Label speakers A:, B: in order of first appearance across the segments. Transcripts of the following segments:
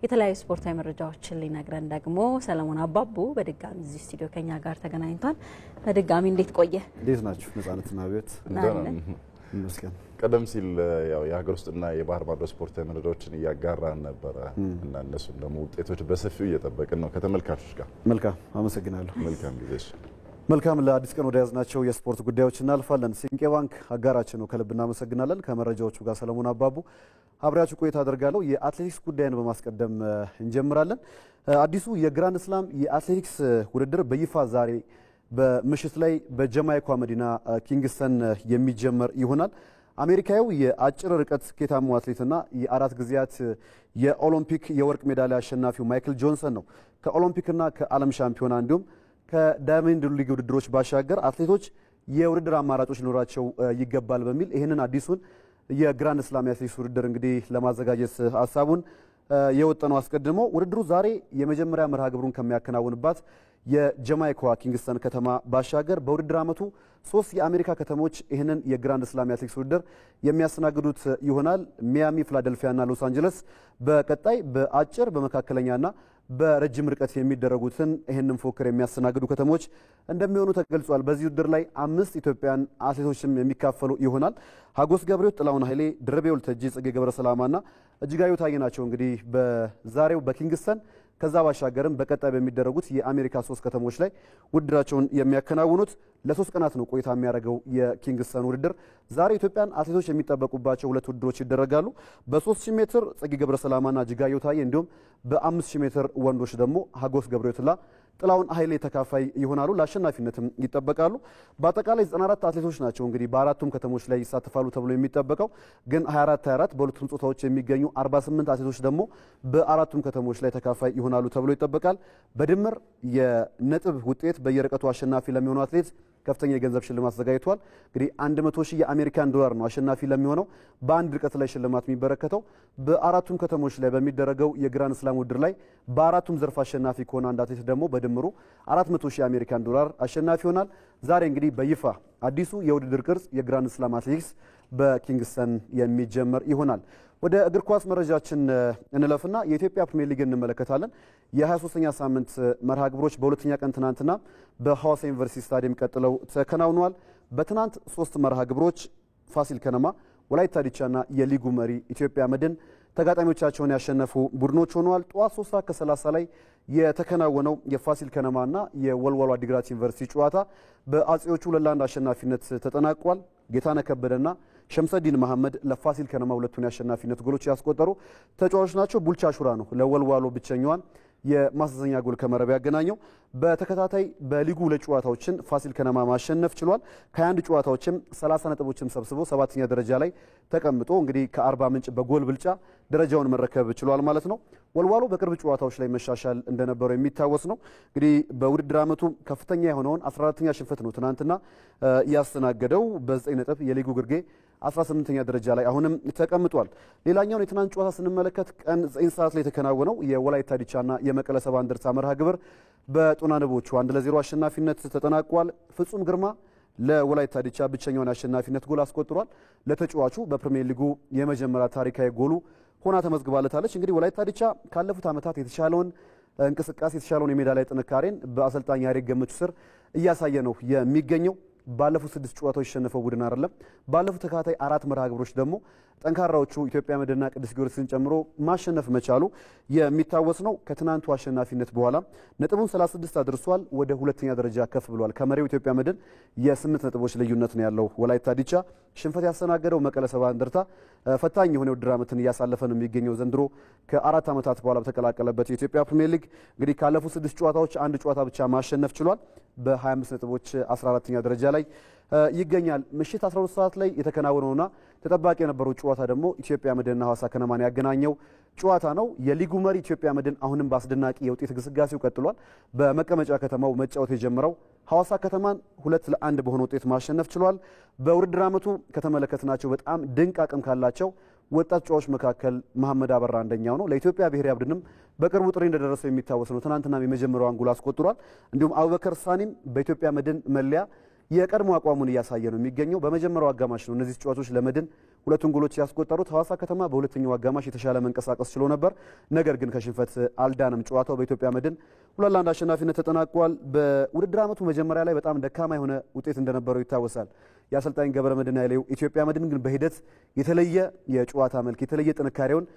A: የተለያዩ ስፖርታዊ መረጃዎችን ሊነግረን ደግሞ ሰለሞን አባቡ በድጋሚ እዚህ ስቱዲዮ ከኛ ጋር ተገናኝቷል። በድጋሚ እንዴት ቆየ?
B: እንዴት ናችሁ? ነፃነትና ቤት
A: እንደምን
C: ቀደም ሲል ያው የሀገር ውስጥና የባህር ማዶ ስፖርታዊ መረጃዎችን እያጋራን ነበር እና እነሱን ደግሞ ውጤቶች በሰፊው እየጠበቅን ነው ከተመልካቾች ጋር።
B: መልካም አመሰግናለሁ።
C: መልካም ጊዜ።
B: መልካም ለአዲስ ቀን ወደ ያዝናቸው የስፖርት ጉዳዮች እናልፋለን። ሲንቄ ባንክ አጋራችን ነው፣ ከልብ እናመሰግናለን። ከመረጃዎቹ ጋር ሰለሞን አባቡ አብራችሁ ቆይታ አደርጋለሁ። የአትሌቲክስ ጉዳይን በማስቀደም እንጀምራለን። አዲሱ የግራንድ ስላም የአትሌቲክስ ውድድር በይፋ ዛሬ በምሽት ላይ በጃማይካ መዲና ኪንግስተን የሚጀመር ይሆናል። አሜሪካዊው የአጭር ርቀት ስኬታማው አትሌትና የአራት ጊዜያት የኦሎምፒክ የወርቅ ሜዳሊያ አሸናፊው ማይክል ጆንሰን ነው ከኦሎምፒክና ከዓለም ሻምፒዮና እንዲሁም ከዳይመንድ ሊግ ውድድሮች ባሻገር አትሌቶች የውድድር አማራጮች ሊኖራቸው ይገባል በሚል ይህንን አዲሱን የግራንድ ስላም የአትሌቲክስ ውድድር እንግዲህ ለማዘጋጀት ሀሳቡን የወጠነው አስቀድሞ ውድድሩ ዛሬ የመጀመሪያ መርሃ ግብሩን ከሚያከናውንባት የጃማይካ ኪንግስተን ከተማ ባሻገር በውድድር ዓመቱ 3 የአሜሪካ ከተሞች ይህንን የግራንድ ስላም የአትሌቲክስ ውድድር የሚያስተናግዱት ይሆናል። ሚያሚ፣ ፊላደልፊያና ሎስ አንጀለስ በቀጣይ በአጭር በመካከለኛና በረጅም ርቀት የሚደረጉትን ይህንን ፉክክር የሚያስተናግዱ ከተሞች እንደሚሆኑ ተገልጿል። በዚህ ውድድር ላይ 5 ኢትዮጵያን አትሌቶችም የሚካፈሉ ይሆናል። ሀጎስ ገብረሕይወት፣ ጥላሁን ኃይሌ፣ ድርቤ ወልተጂ፣ ጽጌ ገብረሰላማና እጅጋዩ ታዬ ናቸው እንግዲህ በዛሬው በኪንግስተን ከዛ ባሻገርም በቀጣይ በሚደረጉት የአሜሪካ 3 ከተሞች ላይ ውድድራቸውን የሚያከናውኑት ለ3 ቀናት ነው ቆይታ የሚያደርገው የኪንግስተን ውድድር። ዛሬ ኢትዮጵያን አትሌቶች የሚጠበቁባቸው 2 ውድድሮች ይደረጋሉ። በ3000 ሜትር ጽጌ ገብረሰላማና እጅጋዩ ታዬ እንዲሁም በ5000 ሜትር ወንዶች ደግሞ ሀጎስ ገብረሕይወትና ጥላሁን ኃይሌ ተካፋይ ይሆናሉ። ለአሸናፊነትም ይጠበቃሉ። በአጠቃላይ 94 አትሌቶች ናቸው እንግዲህ በአራቱም ከተሞች ላይ ይሳተፋሉ ተብሎ የሚጠበቀው ግን 24 በሁለቱም ጾታዎች የሚገኙ 48 አትሌቶች ደግሞ በአራቱም ከተሞች ላይ ተካፋይ ይሆናሉ ተብሎ ይጠበቃል። በድምር የነጥብ ውጤት በየርቀቱ አሸናፊ ለሚሆነው አትሌት ከፍተኛ የገንዘብ ሽልማት ተዘጋጅቷል። እንግዲህ 100,000 የአሜሪካን ዶላር ነው አሸናፊ ለሚሆነው በአንድ ርቀት ላይ ሽልማት የሚበረከተው። በአራቱም ከተሞች ላይ በሚደረገው የግራንድ ስላም ውድድር ላይ በአራቱም ዘርፍ አሸናፊ ከሆነ አንድ አትሌት ደግሞ በድምሩ 400,000 የአሜሪካን ዶላር አሸናፊ ይሆናል። ዛሬ እንግዲህ በይፋ አዲሱ የውድድር ቅርጽ የግራንድ ስላም አትሌቲክስ በኪንግስተን የሚጀመር ይሆናል። ወደ እግር ኳስ መረጃችን እንለፍና የኢትዮጵያ ፕሪሚየር ሊግ እንመለከታለን። የ23ኛ ሳምንት መርሃ ግብሮች በሁለተኛ ቀን ትናንትና በሐዋሳ ዩኒቨርሲቲ ስታዲየም ቀጥለው ተከናውነዋል። በትናንት 3 መርሃ ግብሮች ፋሲል ከነማ፣ ወላይታ ዲቻና የሊጉ መሪ ኢትዮጵያ መድን ተጋጣሚዎቻቸውን ያሸነፉ ቡድኖች ሆነዋል። ጠዋት 3:30 ላይ የተከናወነው የፋሲል ከነማና የወልዋሎ አዲግራት ዩኒቨርሲቲ ጨዋታ በአጼዎቹ 2-1 አሸናፊነት ተጠናቋል። ጌታነህ ከበደና ሸምሰዲን መሐመድ ለፋሲል ከነማ ሁለቱን የአሸናፊነት ጎሎች ያስቆጠሩ ተጫዋቾች ናቸው። ቡልቻ ሹራ ነው ለወልዋሎ ብቸኛዋን የማስዘኛ ጎል ከመረብ ያገናኘው። በተከታታይ በሊጉ 2 ጨዋታዎችን ፋሲል ከነማ ማሸነፍ ችሏል። ከ21 ጨዋታዎችም 30 ነጥቦችን ሰብስቦ 7ኛ ደረጃ ላይ ተቀምጦ እንግዲህ ከአርባ ምንጭ በጎል ብልጫ ደረጃውን መረከብ ችሏል ማለት ነው። ወልዋሎ በቅርብ ጨዋታዎች ላይ መሻሻል እንደነበረው የሚታወስ ነው። እንግዲህ በውድድር ዓመቱ ከፍተኛ የሆነውን 14ኛ ሽንፈት ነው ትናንትና ያስተናገደው። በ9 ነጥብ የሊጉ ግርጌ 18ኛ ደረጃ ላይ አሁንም ተቀምጧል። ሌላኛውን የትናንት ጨዋታ ስንመለከት ቀን 9 ሰዓት ላይ የተከናወነው የወላይታ ዲቻና የመቀለ ሰባ እንደርታ መርሃ ግብር በጦና ንቦቹ 1-0 አሸናፊነት ተጠናቋል። ፍጹም ግርማ ለወላይታ ዲቻ ብቸኛውን አሸናፊነት ጎል አስቆጥሯል። ለተጫዋቹ በፕሪሚየር ሊጉ የመጀመሪያ ታሪካዊ ጎሉ ሆና ተመዝግባለታለች። እንግዲህ ወላይታ ዲቻ ካለፉት ዓመታት የተሻለውን እንቅስቃሴ የተሻለውን የሜዳ ላይ ጥንካሬን በአሰልጣኝ ያሬድ ገመቹ ስር እያሳየ ነው የሚገኘው። ባለፉት 6 ጨዋታዎች የተሸነፈው ቡድን አይደለም። ባለፉት ተከታታይ 4 መርሃ ግብሮች ደግሞ ጠንካራዎቹ ኢትዮጵያ መድንና ቅዱስ ጊዮርጊስን ጨምሮ ማሸነፍ መቻሉ የሚታወስ ነው። ከትናንቱ አሸናፊነት በኋላ ነጥቡን 36 አድርሷል። ወደ ሁለተኛ ደረጃ ከፍ ብሏል። ከመሪው ኢትዮጵያ መድን የ8 ነጥቦች ልዩነት ነው ያለው። ወላይታ ዲቻ ሽንፈት ያስተናገደው መቀለ ሰባ እንደርታ ፈታኝ የሆነ ውድድር ዓመትን እያሳለፈ ነው የሚገኘው። ዘንድሮ ከ4 ዓመታት በኋላ በተቀላቀለበት የኢትዮጵያ ፕሪሚየር ሊግ እንግዲህ ካለፉት 6 ጨዋታዎች 1 ጨዋታ ብቻ ማሸነፍ ችሏል። በ25 ነጥቦች 14ኛ ደረጃ ላይ ይገኛል። ምሽት 12 ሰዓት ላይ የተከናወነውና ተጠባቂ የነበረው ጨዋታ ደግሞ ኢትዮጵያ መድንና ሐዋሳ ከነማን ያገናኘው ጨዋታ ነው። የሊጉ መሪ ኢትዮጵያ መድን አሁንም በአስደናቂ የውጤት ግስጋሴው ቀጥሏል። በመቀመጫ ከተማው መጫወት የጀመረው ሐዋሳ ከተማን 2-1 በሆነ ውጤት ማሸነፍ ችሏል። በውድድር ዓመቱ ከተመለከትናቸው በጣም ድንቅ አቅም ካላቸው ወጣት ተጫዋቾች መካከል መሐመድ አበራ አንደኛው ነው። ለኢትዮጵያ ብሔራዊ ቡድንም በቅርቡ ጥሪ እንደደረሰው የሚታወስ ነው። ትናንትናም የመጀመሪያውን ጎል አስቆጥሯል። እንዲሁም አቡበከር ሳኒም በኢትዮጵያ መድን መለያ የቀድሞ አቋሙን እያሳየ ነው የሚገኘው። በመጀመሪያው አጋማሽ ነው እነዚህ ተጫዋቾች ለመድን ሁለቱን ጎሎች ያስቆጠሩት። ሐዋሳ ከተማ በሁለተኛው አጋማሽ የተሻለ መንቀሳቀስ ችሎ ነበር። ነገር ግን ከሽንፈት አልዳንም። ጨዋታው በኢትዮጵያ መድን 2-1 አሸናፊነት ተጠናቋል። በውድድር ዓመቱ መጀመሪያ ላይ በጣም ደካማ የሆነ ውጤት እንደነበረው ይታወሳል። የአሰልጣኝ ገብረመድህን ኃይሌው ኢትዮጵያ መድን ግን በሂደት የተለየ የጨዋታ መልክ የተለየ ጥንካሬውን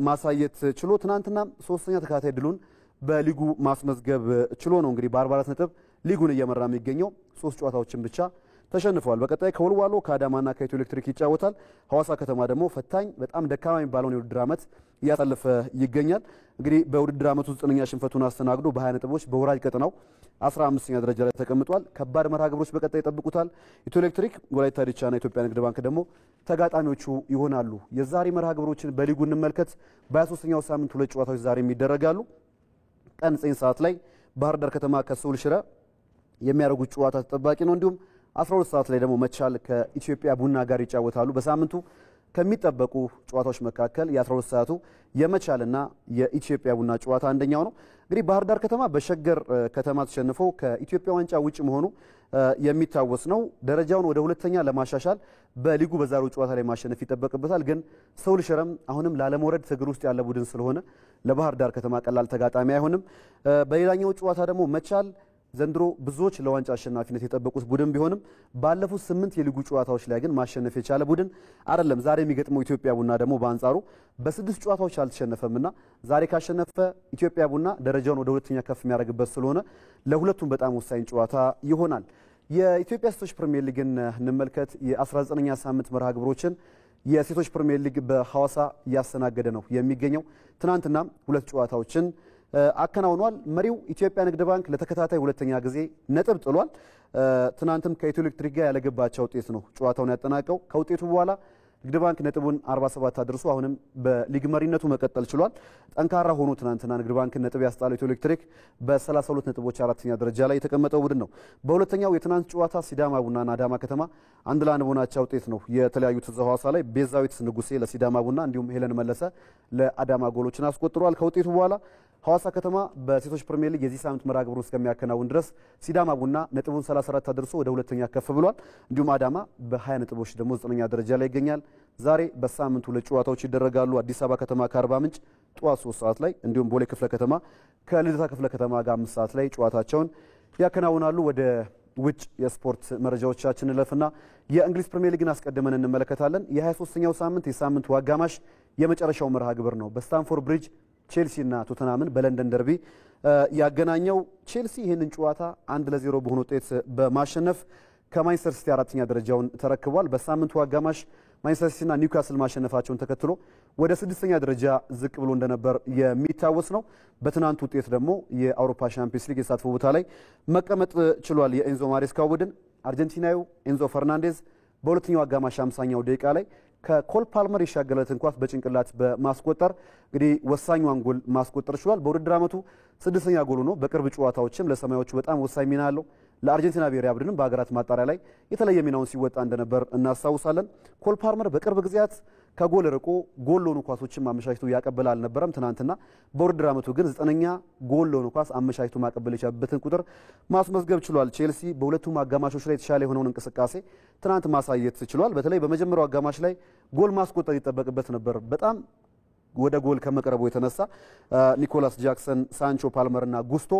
B: ማሳየት ችሎ ትናንትና ሶስተኛ ተከታታይ ድሉን በሊጉ ማስመዝገብ ችሎ ነው እንግዲህ በ44 ነጥብ ሊጉን እየመራ የሚገኘው። 3 ጨዋታዎችን ብቻ ተሸንፈዋል። በቀጣይ ከወልዋሎ ከአዳማና ከኢትዮ ኤሌክትሪክ ይጫወታል። ሐዋሳ ከተማ ደግሞ ፈታኝ በጣም ደካማ የሚባለውን የውድድር ዓመት እያሳለፈ ይገኛል። እንግዲህ በውድድር ዓመቱ 9ኛ ሽንፈቱን አስተናግዶ በ20 ነጥቦች በወራጅ ቀጠናው 15ኛ ደረጃ ላይ ተቀምጧል። ከባድ መርሃ ግብሮች በቀጣይ ይጠብቁታል። ኢትዮ ኤሌክትሪክ፣ ወላይታ ዲቻና ኢትዮጵያ ንግድ ባንክ ደግሞ ተጋጣሚዎቹ ይሆናሉ። የዛሬ መርሃ ግብሮችን በሊጉ እንመልከት። በ23ኛው ሳምንት 2 ጨዋታዎች ዛሬ ይደረጋሉ። ቀን 9 ሰዓት ላይ ባህር ዳር ከተማ ከስሁል ሽረ የሚያደርጉት ጨዋታ ተጠባቂ ነው። እንዲሁም 12 ሰዓት ላይ ደግሞ መቻል ከኢትዮጵያ ቡና ጋር ይጫወታሉ። በሳምንቱ ከሚጠበቁ ጨዋታዎች መካከል የ12 ሰዓቱ የመቻልና የኢትዮጵያ ቡና ጨዋታ አንደኛው ነው። እንግዲህ ባህር ዳር ከተማ በሸገር ከተማ ተሸንፎ ከኢትዮጵያ ዋንጫ ውጭ መሆኑ የሚታወስ ነው። ደረጃውን ወደ ሁለተኛ ለማሻሻል በሊጉ በዛሬው ጨዋታ ላይ ማሸነፍ ይጠበቅበታል። ግን ስሁል ሽረም አሁንም ላለመውረድ ትግል ውስጥ ያለ ቡድን ስለሆነ ለባህር ዳር ከተማ ቀላል ተጋጣሚ አይሆንም። በሌላኛው ጨዋታ ደግሞ መቻል ዘንድሮ ብዙዎች ለዋንጫ አሸናፊነት የጠበቁት ቡድን ቢሆንም ባለፉት 8 የሊጉ ጨዋታዎች ላይ ግን ማሸነፍ የቻለ ቡድን አይደለም። ዛሬ የሚገጥመው ኢትዮጵያ ቡና ደግሞ በአንጻሩ በ6 ጨዋታዎች አልተሸነፈምና ዛሬ ካሸነፈ ኢትዮጵያ ቡና ደረጃውን ወደ ሁለተኛ ከፍ የሚያደርግበት ስለሆነ ለሁለቱም በጣም ወሳኝ ጨዋታ ይሆናል። የኢትዮጵያ ሴቶች ፕሪሚየር ሊግን እንመልከት። የ19ኛ ሳምንት መርሃ ግብሮችን የሴቶች ፕሪሚየር ሊግ በሐዋሳ እያስተናገደ ነው የሚገኘው። ትናንትና 2 ጨዋታዎችን አከናውኗል። መሪው ኢትዮጵያ ንግድ ባንክ ለተከታታይ ሁለተኛ ጊዜ ነጥብ ጥሏል። ትናንትም ከኢትዮ ኤሌክትሪክ ጋር ያለገባቸው ውጤት ነው ጨዋታውን ያጠናቀው። ከውጤቱ በኋላ ንግድ ባንክ ነጥቡን 47 አድርሶ አሁንም በሊግ መሪነቱ መቀጠል ችሏል። ጠንካራ ሆኖ ትናንትና ንግድ ባንክ ነጥብ ያስጣለው ኢትዮ ኤሌክትሪክ በ32 ነጥቦች 4ኛ ደረጃ ላይ የተቀመጠው ቡድን ነው። በሁለተኛው የትናንት ጨዋታ ሲዳማ ቡናና አዳማ ከተማ 1-1 በሆናቸው ውጤት ነው የተለያዩት። ሐዋሳ ላይ ቤዛዊት ንጉሴ ለሲዳማ ቡና እንዲሁም ሄለን መለሰ ለአዳማ ጎሎችን አስቆጥሯል። ከውጤቱ በኋላ ሐዋሳ ከተማ በሴቶች ፕሪሚየር ሊግ የዚህ ሳምንት መርሃ ግብሩን እስከሚያከናውን ድረስ ሲዳማ ቡና ነጥቡን 34 አድርሶ ወደ ሁለተኛ ከፍ ብሏል። እንዲሁም አዳማ በ20 ነጥቦች ደግሞ 9ኛ ደረጃ ላይ ይገኛል። ዛሬ በሳምንቱ 2 ጨዋታዎች ይደረጋሉ። አዲስ አበባ ከተማ ከአርባ ምንጭ ጠዋት 3 ሰዓት ላይ እንዲሁም ቦሌ ክፍለ ከተማ ከልደታ ክፍለ ከተማ ጋር 5 ሰዓት ላይ ጨዋታቸውን ያከናውናሉ። ወደ ውጭ የስፖርት መረጃዎቻችን እንለፍና የእንግሊዝ ፕሪሚየር ሊግን አስቀድመን እንመለከታለን። የ23ኛው ሳምንት የሳምንቱ አጋማሽ የመጨረሻው መርሃ ግብር ነው። በስታንፎርድ ብሪጅ ቼልሲ እና ቶተናምን በለንደን ደርቢ ያገናኘው ቼልሲ ይህንን ጨዋታ 1-0 በሆነ ውጤት በማሸነፍ ከማንቸስተር ሲቲ 4ኛ ደረጃውን ተረክቧል። በሳምንቱ አጋማሽ ማንቸስተር ሲቲና ኒውካስል ማሸነፋቸውን ተከትሎ ወደ 6ኛ ደረጃ ዝቅ ብሎ እንደነበር የሚታወስ ነው። በትናንቱ ውጤት ደግሞ የአውሮፓ ሻምፒዮንስ ሊግ የተሳትፎ ቦታ ላይ መቀመጥ ችሏል። የኤንዞ ማሬስካው ቡድን አርጀንቲናዊው ኤንዞ ፈርናንዴዝ በሁለተኛው አጋማሽ 50ኛው ደቂቃ ላይ ከኮል ፓልመር የሻገለትን ኳስ በጭንቅላት በማስቆጠር እንግዲህ ወሳኛውን ጎል ማስቆጠር ችሏል። በውድድር ዓመቱ 6ኛ ጎሉ ነው። በቅርብ ጨዋታዎችም ለሰማዮቹ በጣም ወሳኝ ሚና አለው። ለአርጀንቲና ብሔራዊ ቡድንም በሀገራት ማጣሪያ ላይ የተለየ ሚናውን ሲወጣ እንደነበር እናስታውሳለን። ኮል ፓልመር በቅርብ ጊዜያት ከጎል ርቆ ጎል ለሆኑ ኳሶችን አመቻችቶ ያቀበለ አልነበረም። ትናንትና በውድድር ዓመቱ ግን 9ኛ ጎል ለሆኑ ኳስ አመቻችቶ ማቀበል የቻለበትን ቁጥር ማስመዝገብ ችሏል። ቼልሲ በሁለቱም አጋማሾች ላይ የተሻለ የሆነውን እንቅስቃሴ ትናንት ማሳየት ችሏል። በተለይ በመጀመሪያው አጋማሽ ላይ ጎል ማስቆጠር ይጠበቅበት ነበር። በጣም ወደ ጎል ከመቅረቡ የተነሳ ኒኮላስ ጃክሰን፣ ሳንቾ፣ ፓልመርና ጉስቶ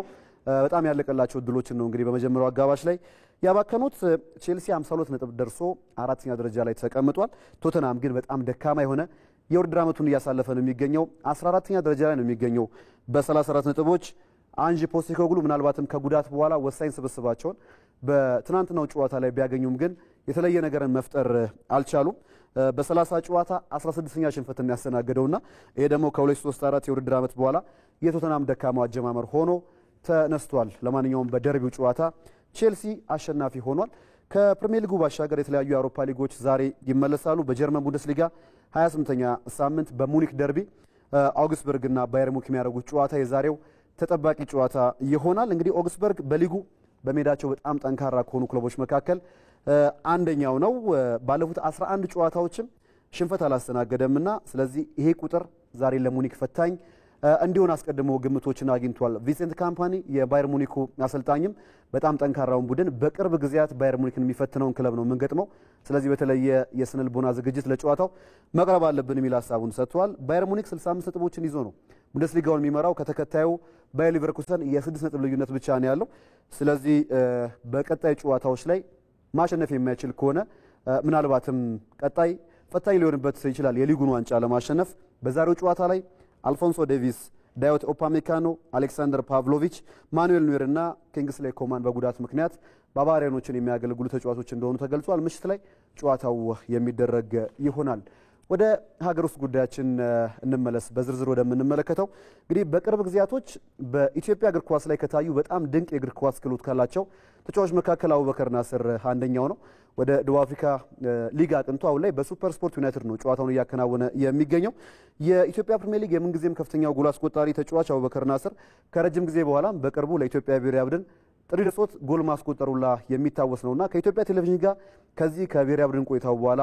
B: በጣም ያለቀላቸው እድሎችን ነው እንግዲህ በመጀመሪያው አጋማሽ ላይ ያባከኑት። ቼልሲ 52 ነጥብ ደርሶ 4ኛ ደረጃ ላይ ተቀምጧል። ቶተናም ግን በጣም ደካማ የሆነ የውድድር ዓመቱን እያሳለፈ ነው የሚገኘው። 14ኛ ደረጃ ላይ ነው የሚገኘው በ34 ነጥቦች። አንጅ ፖስቴኮግሉ ምናልባትም ከጉዳት በኋላ ወሳኝ ስብስባቸውን በትናንትናው ጨዋታ ላይ ቢያገኙም ግን የተለየ ነገርን መፍጠር አልቻሉም። በ30 ጨዋታ 16ኛ ሽንፈት የሚያስተናግደውና ይሄ ደግሞ ከ2-3-4 የውድድር ዓመት በኋላ የቶተናም ደካማው አጀማመር ሆኖ ተነስቷል። ለማንኛውም በደርቢው ጨዋታ ቼልሲ አሸናፊ ሆኗል። ከፕሪሚየር ሊጉ ባሻገር የተለያዩ የአውሮፓ ሊጎች ዛሬ ይመለሳሉ። በጀርመን ቡንደስሊጋ 28ኛ ሳምንት በሙኒክ ደርቢ አውግስበርግ እና ባየር ሙኒክ የሚያደርጉት ጨዋታ የዛሬው ተጠባቂ ጨዋታ ይሆናል። እንግዲህ አውግስበርግ በሊጉ በሜዳቸው በጣም ጠንካራ ከሆኑ ክለቦች መካከል አንደኛው ነው። ባለፉት 11 ጨዋታዎችም ሽንፈት አላስተናገደምና ስለዚህ ይሄ ቁጥር ዛሬ ለሙኒክ ፈታኝ እንዲሆን አስቀድሞ ግምቶችን አግኝቷል። ቪንሴንት ካምፓኒ የባየር ሙኒኩ አሰልጣኝም በጣም ጠንካራውን ቡድን በቅርብ ጊዜያት ባየር ሙኒክን የሚፈትነውን ክለብ ነው የምንገጥመው፣ ስለዚህ በተለየ የስነ ልቦና ዝግጅት ለጨዋታው መቅረብ አለብን የሚል ሀሳቡን ሰጥቷል። ባየር ሙኒክ 65 ነጥቦችን ይዞ ነው ቡንደስሊጋውን የሚመራው። ከተከታዩ ባየር ሊቨርኩሰን የ6 ነጥብ ልዩነት ብቻ ነው ያለው። ስለዚህ በቀጣይ ጨዋታዎች ላይ ማሸነፍ የማይችል ከሆነ ምናልባትም ቀጣይ ፈታኝ ሊሆንበት ይችላል የሊጉን ዋንጫ ለማሸነፍ። በዛሬው ጨዋታ ላይ አልፎንሶ ዴቪስ፣ ዳዮት ኦፓሜካኖ፣ አሌክሳንደር ፓቭሎቪች፣ ማኑኤል ኑዌር እና ኪንግስሌ ኮማን በጉዳት ምክንያት ባቫሪያኖችን የሚያገለግሉ ተጫዋቾች እንደሆኑ ተገልጿል። ምሽት ላይ ጨዋታው የሚደረግ ይሆናል። ወደ ሀገር ውስጥ ጉዳያችን እንመለስ። በዝርዝር ወደምንመለከተው እንግዲህ በቅርብ ጊዜያቶች በኢትዮጵያ እግር ኳስ ላይ ከታዩ በጣም ድንቅ የእግር ኳስ ክህሎት ካላቸው ተጫዋቾች መካከል አቡበከር ናስር አንደኛው ነው። ወደ ደቡብ አፍሪካ ሊግ አቅንቶ አሁን ላይ በሱፐር ስፖርት ዩናይትድ ነው ጨዋታውን እያከናወነ የሚገኘው። የኢትዮጵያ ፕሪሚየር ሊግ የምንጊዜም ከፍተኛው ጎል አስቆጣሪ ተጫዋች አቡበከር ናስር ከረጅም ጊዜ በኋላም በቅርቡ ለኢትዮጵያ ብሔራዊ ቡድን ጥሪ ደርሶት ጎል ማስቆጠሩላ የሚታወስ ነውና ከኢትዮጵያ ቴሌቪዥን ጋር ከዚህ ከብሔራዊ ቡድን ቆይታው በኋላ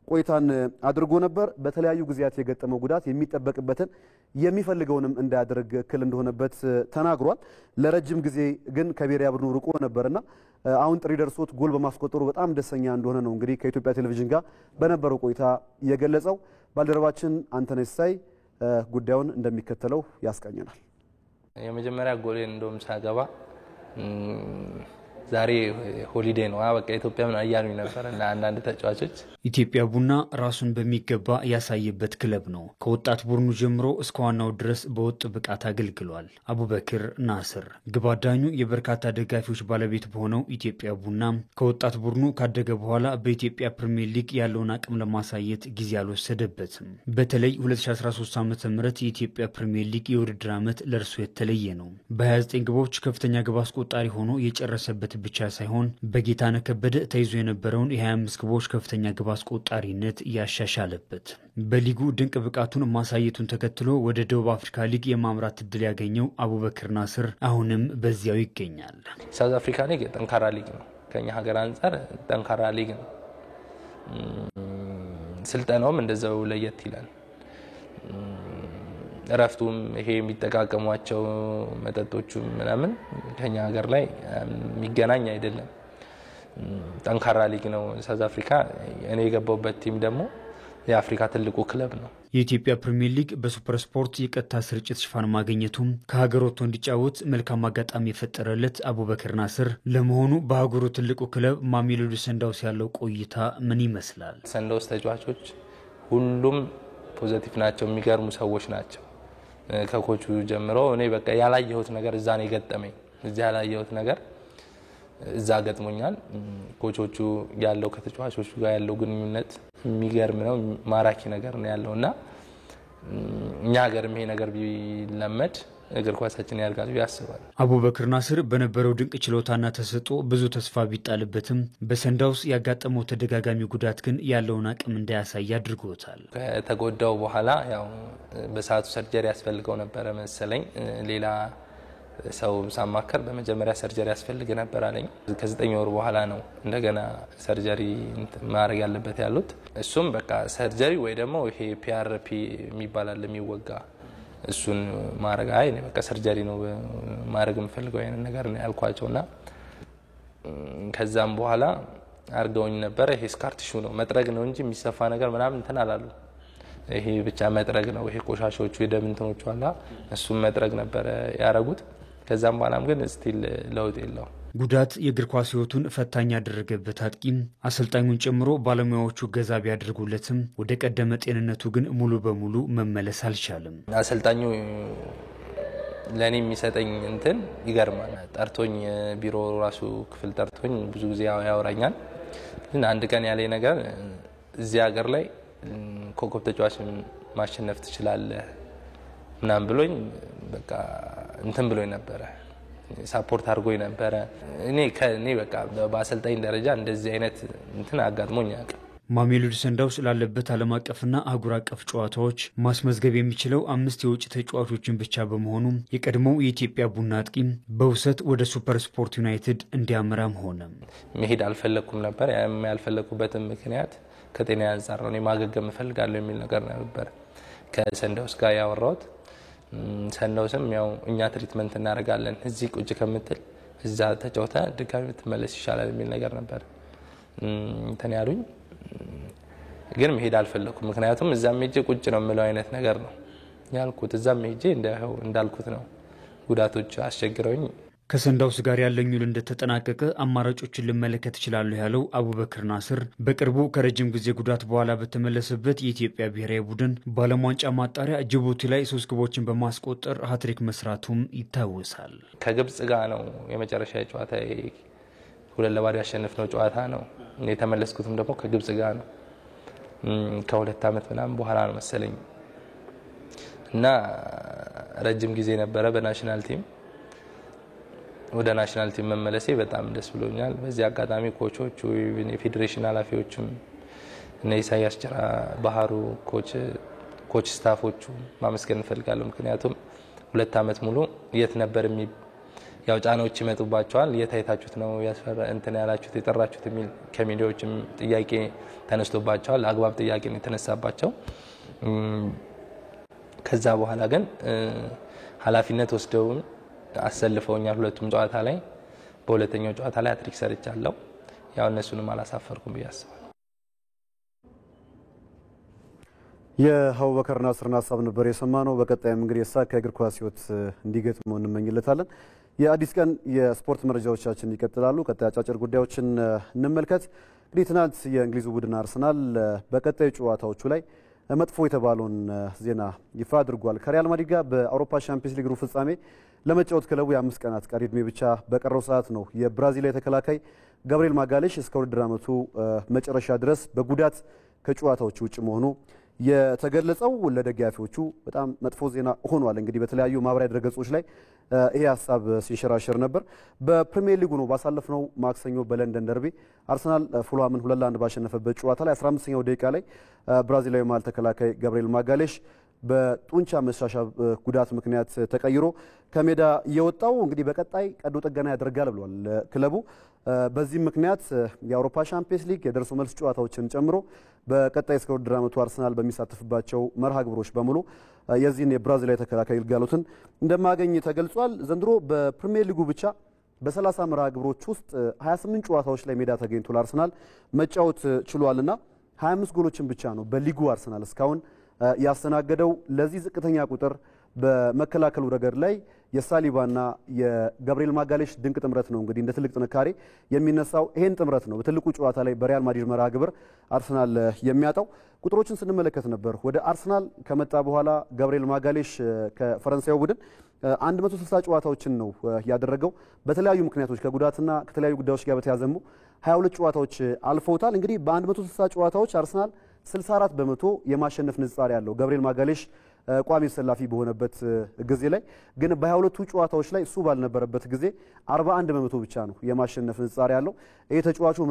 B: ቆይታን አድርጎ ነበር። በተለያዩ ጊዜያት የገጠመው ጉዳት የሚጠበቅበትን የሚፈልገውንም እንዳያደርግ እክል እንደሆነበት ተናግሯል። ለረጅም ጊዜ ግን ከብሔራዊ ቡድኑ ርቆ ነበርና አሁን ጥሪ ደርሶት ጎል በማስቆጠሩ በጣም ደስተኛ እንደሆነ ነው እንግዲህ ከኢትዮጵያ ቴሌቪዥን ጋር በነበረው ቆይታ የገለጸው። ባልደረባችን አንተነህ ሳይ ጉዳዩን እንደሚከተለው ያስቃኘናል።
D: የመጀመሪያ ጎሌን እንደውም ሳገባ ዛሬ ሆሊዴ ነው በቃ ኢትዮጵያ ምን አያሉኝ ነበር እና አንዳንድ ተጫዋቾች
E: ኢትዮጵያ ቡና ራሱን በሚገባ ያሳየበት ክለብ ነው። ከወጣት ቡድኑ ጀምሮ እስከ ዋናው ድረስ በወጥ ብቃት አገልግሏል። አቡበከር ናስር ግብ አዳኙ የበርካታ ደጋፊዎች ባለቤት በሆነው ኢትዮጵያ ቡና ከወጣት ቡድኑ ካደገ በኋላ በኢትዮጵያ ፕሪሚየር ሊግ ያለውን አቅም ለማሳየት ጊዜ አልወሰደበትም። በተለይ 2013 ዓ.ም የኢትዮጵያ ፕሪሚየር ሊግ የውድድር ዓመት ለእርሱ የተለየ ነው። በ29 ግቦች ከፍተኛ ግብ አስቆጣሪ ሆኖ የጨረሰበት ብቻ ሳይሆን በጌታነህ ከበደ ተይዞ የነበረውን የ25 ግቦች ከፍተኛ ግብ አስቆጣሪነት ያሻሻለበት። በሊጉ ድንቅ ብቃቱን ማሳየቱን ተከትሎ ወደ ደቡብ አፍሪካ ሊግ የማምራት እድል ያገኘው አቡበከር ናስር አሁንም በዚያው ይገኛል።
D: ሳውዝ አፍሪካ ሊግ ጠንካራ ሊግ ነው። ከኛ ሀገር አንፃር ጠንካራ ሊግ ነው። ስልጠናውም እንደዛው ለየት ይላል። እረፍቱም ይሄ የሚጠቃቀሟቸው መጠጦቹ ምናምን ከኛ ሀገር ላይ የሚገናኝ አይደለም። ጠንካራ ሊግ ነው ሳውዝ አፍሪካ። እኔ የገባውበት ቲም ደግሞ የአፍሪካ ትልቁ ክለብ ነው።
E: የኢትዮጵያ ፕሪሚየር ሊግ በሱፐር ስፖርት የቀጥታ ስርጭት ሽፋን ማግኘቱም ከሀገር ወጥቶ እንዲጫወት መልካም አጋጣሚ የፈጠረለት አቡበከር ናስር ለመሆኑ በሀገሩ ትልቁ ክለብ ማሜሎዲ ሰንዳውስ ያለው ቆይታ ምን ይመስላል?
D: ሰንዳውስ ተጫዋቾች ሁሉም ፖዚቲቭ ናቸው፣ የሚገርሙ ሰዎች ናቸው። ከኮቹ ጀምሮ እኔ በቃ ያላየሁት ነገር እዛ ነው የገጠመኝ። እዛ ያላየሁት ነገር እዛ ገጥሞኛል። ኮቾቹ ያለው ከተጫዋቾቹ ጋር ያለው ግንኙነት የሚገርም ነው፣ ማራኪ ነገር ነው ያለውና እኛ ሀገርም ይሄ ነገር ቢለመድ እግር ኳሳችን ያድጋል ያስባል።
E: አቡበከር ናስር በነበረው ድንቅ ችሎታና ተሰጥኦ ብዙ ተስፋ ቢጣልበትም በሰንዳውስ ያጋጠመው ተደጋጋሚ ጉዳት ግን ያለውን አቅም እንዳያሳይ አድርጎታል።
D: ከተጎዳው በኋላ ያው በሰዓቱ ሰርጀሪ ያስፈልገው ነበር መሰለኝ። ሌላ ሰው ሳማከር በመጀመሪያ ሰርጀሪ ያስፈልግ ነበር አለኝ። ከ9 ወር በኋላ ነው እንደገና ሰርጀሪ ማድረግ ያለበት ያሉት። እሱም በቃ ሰርጀሪ ወይ ደግሞ ይሄ ፒአርፒ የሚባል የሚወጋ እሱን ማድረግ እኔ በቃ ሰርጀሪ ነው ማድረግ የምፈልገው አይነት ነገር ነው ያልኳቸውና ከዛም በኋላ አርገውኝ ነበር። ይሄ ስካርቲሹ ነው መጥረግ ነው እንጂ የሚሰፋ ነገር ምናምን እንትን አላሉ። ይሄ ብቻ መጥረግ ነው። ይሄ ቆሻሾቹ የደም እንትኖቹ አላ እሱም መጥረግ ነበር ያረጉት። ከዛም በኋላም ግን ስቲል ለውጥ የለው።
E: ጉዳት የእግር ኳስ ህይወቱን ፈታኝ ያደረገበት አጥቂም አሰልጣኙን ጨምሮ ባለሙያዎቹ ገዛ ቢያደርጉለትም ወደ ቀደመ ጤንነቱ ግን ሙሉ በሙሉ መመለስ አልቻለም።
D: አሰልጣኙ ለኔ የሚሰጠኝ እንትን ይገርማል። ጠርቶኝ ቢሮ ራሱ ክፍል ጠርቶኝ ብዙ ጊዜ ያወራኛል። ግን አንድ ቀን ያለኝ ነገር እዚህ ሀገር ላይ ኮከብ ተጫዋች ማሸነፍ ትችላለህ ምናምን ብሎኝ በቃ እንትን ብሎኝ ነበረ። ሳፖርት አድርጎኝ ነበረ። እኔ በቃ በአሰልጣኝ ደረጃ እንደዚህ አይነት እንትን አጋጥሞኝ ያውቃል።
E: ማሜሎዲ ሰንዳውስ ላለበት ዓለም አቀፍና አህጉር አቀፍ ጨዋታዎች ማስመዝገብ የሚችለው 5 የውጭ ተጫዋቾችን ብቻ በመሆኑ የቀድሞው የኢትዮጵያ ቡና አጥቂም በውሰት ወደ ሱፐር ስፖርት ዩናይትድ እንዲያመራም ሆነ።
D: መሄድ አልፈለኩም ነበር። ያልፈለኩበት ምክንያት ከጤና አንፃር ነው። እኔ ማገገም እፈልጋለሁ የሚል ነገር ነበር ከሰንዳውስ ጋር ያወራሁት ሰንዳውስም ያው እኛ ትሪትመንት እናደርጋለን እዚህ ቁጭ ከምትል እዛ ተጫውታ ድጋሚ ትመለስ ይሻላል የሚል ነገር ነበር እንትን ያሉኝ ግን መሄድ አልፈለኩም ምክንያቱም እዛም ሄጄ ቁጭ ነው የምለው አይነት ነገር ነው ያልኩት እዛም ሄጄ እንዳልኩት ነው ጉዳቶች አስቸግረውኝ
E: ከሰንዳውስ ጋር ያለኝ ውል እንደተጠናቀቀ አማራጮችን ልመለከት ይችላል ያለው አቡበክር ናስር በቅርቡ ከረጅም ጊዜ ጉዳት በኋላ በተመለሰበት የኢትዮጵያ ብሔራዊ ቡድን በዓለም ዋንጫ ማጣሪያ ጅቡቲ ላይ 3 ግቦችን በማስቆጠር ሃትሪክ መስራቱም ይታወሳል።
D: ከግብጽ ጋር ነው የመጨረሻ ጨዋታ 2-0 ያሸነፍነው ጨዋታ ነው የተመለስኩትም ደግሞ ከግብጽ ጋር ነው ከ2 አመት ምናምን በኋላ ነው መሰለኝ እና ረጅም ጊዜ ነበረ በናሽናል ቲም ወደ ናሽናል ቲም መመለሴ በጣም ደስ ብሎኛል በዚህ አጋጣሚ ኮቾቹ የፌዴሬሽን ኃላፊዎችም እነ ኢሳያስ ጭራ ባህሩ ኮች ስታፎቹ ማመስገን ፈልጋለሁ ምክንያቱም 2 አመት ሙሉ የት ነበር ያው ጫናዎች ይመጡባቸዋል የታይታችሁት ነው ያስፈራ እንትን ያላችሁት የጠራችሁት የሚል ከሚዲያዎችም ጥያቄ ተነስቶባቸዋል አግባብ ጥያቄ ነው የተነሳባቸው ከዛ በኋላ ግን ኃላፊነት ወስደው አሰልፈውኛል ሁለቱም ጨዋታ ላይ በሁለተኛው ጨዋታ ላይ ሃትሪክ ሰርቻለሁ ያው እነሱንም አላሳፈርኩም በያስባል
B: የአቡበከር ናስርን ሀሳብ ነበር የሰማነው በቀጣይም እንግዲህ የሳካ እግር ኳስ ህይወት እንዲገጥመው እንመኝለታለን የአዲስ ቀን የስፖርት መረጃዎቻችን ይቀጥላሉ ቀጣይ አጫጭር ጉዳዮችን እንመልከት እንግዲህ ትናንት የእንግሊዙ ቡድን አርሰናል በቀጣይ ጨዋታዎቹ ላይ መጥፎ የተባለውን ዜና ይፋ አድርጓል ከሪያል ማድሪድ ጋር በአውሮፓ ቻምፒየንስ ሊግ ሩብ ፍጻሜ ለመጫወት ክለቡ የ5 ቀናት ቀሪ ዕድሜ ብቻ በቀረው ሰዓት ነው የብራዚል ተከላካይ ጋብሪኤል ማጋሌሽ እስከ ውድድር ዓመቱ መጨረሻ ድረስ በጉዳት ከጨዋታዎች ውጭ መሆኑ የተገለጸው ለደጋፊዎቹ በጣም መጥፎ ዜና ሆኗል እንግዲህ በተለያዩ ማህበራዊ ድረገጾች ላይ ይሄ ሐሳብ ሲንሸራሸር ነበር በፕሪሚየር ሊጉ ነው ባሳለፍነው ማክሰኞ በለንደን ደርቢ አርሰናል ፉልሃምን 2-1 ባሸነፈበት ጨዋታ ላይ 15ኛው ደቂቃ ላይ ብራዚላዊ መሃል ተከላካይ ጋብሪኤል ማጋሌሽ በጡንቻ መሻሻብ ጉዳት ምክንያት ተቀይሮ ከሜዳ የወጣው እንግዲህ በቀጣይ ቀዶ ጥገና ያደርጋል ብሏል ክለቡ በዚህ ምክንያት የአውሮፓ ቻምፒየንስ ሊግ የደርሶ መልስ ጨዋታዎችን ጨምሮ በቀጣይ እስከ ውድድር ዓመቱ አርሰናል በሚሳተፍባቸው መርሃ ግብሮች በሙሉ የዚህን የብራዚላዊ ተከላካይ ግልጋሎትን እንደማገኝ ተገልጿል ዘንድሮ በፕሪሚየር ሊጉ ብቻ በ30 መርሃ ግብሮች ውስጥ 28 ጨዋታዎች ላይ ሜዳ ተገኝቶ ለአርሰናል መጫወት ችሏልና 25 ጎሎችን ብቻ ነው በሊጉ አርሰናል እስካሁን ያስተናገደው ለዚህ ዝቅተኛ ቁጥር በመከላከሉ ረገድ ላይ የሳሊባና የጋብሪኤል ማጋሌሽ ድንቅ ጥምረት ነው እንግዲህ እንደ ትልቅ ጥንካሬ የሚነሳው ይሄን ጥምረት ነው በትልቁ ጨዋታ ላይ በሪያል ማድሪድ መርሃ ግብር አርሰናል የሚያጣው ቁጥሮችን ስንመለከት ነበር ወደ አርሰናል ከመጣ በኋላ ጋብሪኤል ማጋሌሽ ከፈረንሳዩ ቡድን 160 ጨዋታዎችን ነው ያደረገው በተለያዩ ምክንያቶች ከጉዳትና ከተለያዩ ጉዳዮች ጋር በተያዘሙ 22 ጨዋታዎች አልፈውታል እንግዲህ በ160 ጨዋታዎች አርሰናል 64 በመቶ የማሸነፍ ንጽጻሪ ያለው ጋብሪኤል ማጋሌሽ ቋሚ ተሰላፊ በሆነበት ጊዜ ላይ ግን በ22ቱ ጨዋታዎች ላይ እሱ ባልነበረበት ጊዜ 41 በመቶ ብቻ ነው የማሸነፍ ንጽጻሪ ያለው ይሄ ተጫዋቹ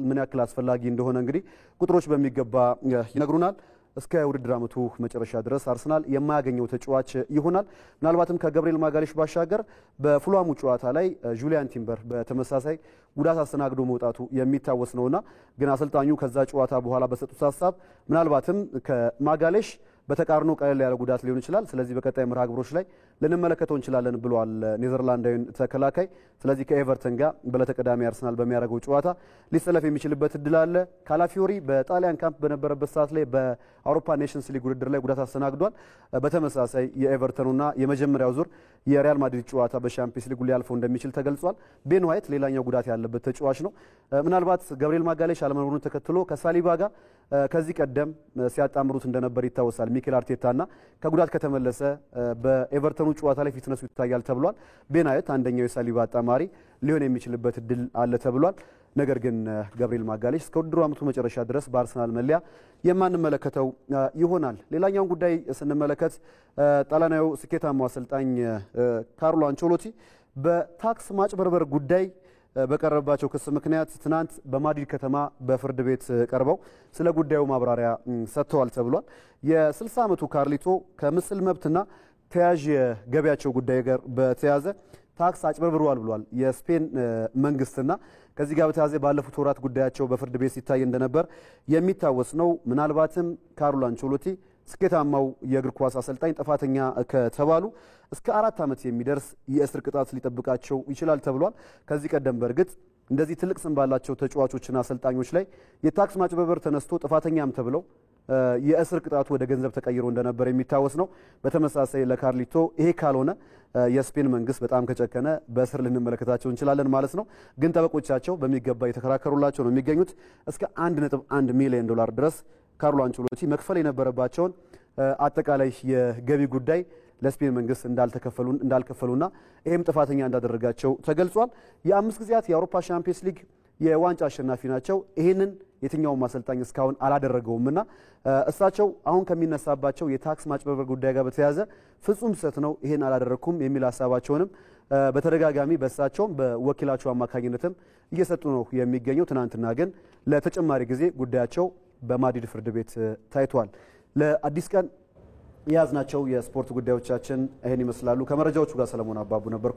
B: ምን ያክል አስፈላጊ እንደሆነ እንግዲህ ቁጥሮች በሚገባ ይነግሩናል እስከ ውድድር ዓመቱ መጨረሻ ድረስ አርሰናል የማያገኘው ተጫዋች ይሆናል ምናልባትም ከጋብሪኤል ማጋሌሽ ባሻገር በፉልሃሙ ጨዋታ ላይ ጁሊያን ቲምበር በተመሳሳይ ጉዳት አስተናግዶ መውጣቱ የሚታወስ ነውና ግን አሰልጣኙ ከዛ ጨዋታ በኋላ በሰጡት ሐሳብ ምናልባትም ከማጋሌሽ በተቃርኖ ቀለል ያለ ጉዳት ሊሆን ይችላል ስለዚህ በቀጣይ መርሃ ግብሮች ላይ ልንመለከተው እንችላለን ብሏል ኔዘርላንዳዊን ተከላካይ ስለዚህ ከኤቨርተን ጋር በለተቀዳሚ አርሰናል በሚያደርገው ጨዋታ ሊሰለፍ የሚችልበት እድል አለ ካላፊዮሪ በጣሊያን ካምፕ በነበረበት ሰዓት ላይ በአውሮፓ ኔሽንስ ሊግ ውድድር ላይ ጉዳት አስተናግዷል በተመሳሳይ የኤቨርተኑና የመጀመሪያው ዙር የሪያል ማድሪድ ጨዋታ በቻምፒየንስ ሊግ ሊያልፈው እንደሚችል ተገልጿል ቤን ዋይት ሌላኛው ጉዳት ያለበት ተጫዋች ነው ምናልባት ጋብሪኤል ማጋሌሽ አለመኖሩን ተከትሎ ከሳሊባ ጋር ከዚህ ቀደም ሲያጣምሩት እንደነበር ይታወሳል ሚኬል አርቴታና ከጉዳት ከተመለሰ በኤቨርተኑ ጨዋታ ላይ ፊትነሱ ይታያል ተብሏል ቤን ዋይት አንደኛው የሳሊባ አጣማሪ ሊሆን የሚችልበት እድል አለ ተብሏል ነገር ግን ጋብሪኤል ማጋሌሽ እስከ ውድድሩ ዓመቱ መጨረሻ ድረስ በአርሰናል መለያ የማንመለከተው ይሆናል ሌላኛውን ጉዳይ ስንመለከት ጣሊያናዊው ስኬታማው አሰልጣኝ ካርሎ አንቸሎቲ በታክስ ማጭበርበር ጉዳይ በቀረባቸው ክስ ምክንያት ትናንት በማድሪድ ከተማ በፍርድ ቤት ቀርበው ስለ ጉዳዩ ማብራሪያ ሰጥተዋል ተብሏል የ60 ዓመቱ ካርሊቶ ከምስል መብትና ተያዥ የገቢያቸው ጉዳይ ጋር በተያዘ ታክስ አጭበርብሯል ብሏል የስፔን መንግስትና ከዚህ ጋር በተያዘ ባለፉት ወራት ጉዳያቸው በፍርድ ቤት ሲታይ እንደነበር የሚታወስ ነው ምናልባትም ካርሎ አንቸሎቲ ስኬታማው የእግር ኳስ አሰልጣኝ ጥፋተኛ ከተባሉ እስከ 4 ዓመት የሚደርስ የእስር ቅጣት ሊጠብቃቸው ይችላል ተብሏል። ከዚህ ቀደም በእርግጥ እንደዚህ ትልቅ ስም ባላቸው ተጫዋቾችና አሰልጣኞች ላይ የታክስ ማጭበርበር ተነስቶ ጥፋተኛም ተብለው የእስር ቅጣቱ ወደ ገንዘብ ተቀይሮ እንደነበር የሚታወስ ነው። በተመሳሳይ ለካርሊቶ ይሄ ካልሆነ የስፔን መንግስት በጣም ከጨከነ በእስር ልንመለከታቸው እንችላለን ማለት ነው። ግን ጠበቆቻቸው በሚገባ የተከራከሩላቸው ነው የሚገኙት። እስከ 1.1 ሚሊዮን ዶላር ድረስ ካርሎ አንቸሎቲ መክፈል የነበረባቸውን አጠቃላይ የገቢ ጉዳይ ለስፔን መንግስት እንዳልከፈሉና ይሄም ጥፋተኛ እንዳደረጋቸው ተገልጿል። የ5 ጊዜያት የአውሮፓ ሻምፒየንስ ሊግ የዋንጫ አሸናፊ ናቸው። ይሄንን የትኛውም አሰልጣኝ እስካሁን አላደረገውምና እሳቸው አሁን ከሚነሳባቸው የታክስ ማጭበርበር ጉዳይ ጋር በተያያዘ ፍጹም ስህተት ነው፣ ይሄን አላደረኩም የሚል ሀሳባቸውንም በተደጋጋሚ በእሳቸውም በወኪላቸው አማካኝነትም እየሰጡ ነው የሚገኘው። ትናንትና ግን ለተጨማሪ ጊዜ ጉዳያቸው በማድሪድ ፍርድ ቤት ታይቷል። ለአዲስ ቀን የያዝናቸው የስፖርት ጉዳዮቻችን ይሄን ይመስላሉ። ከመረጃዎቹ ጋር ሰለሞን አባቡ ነበርኩኝ።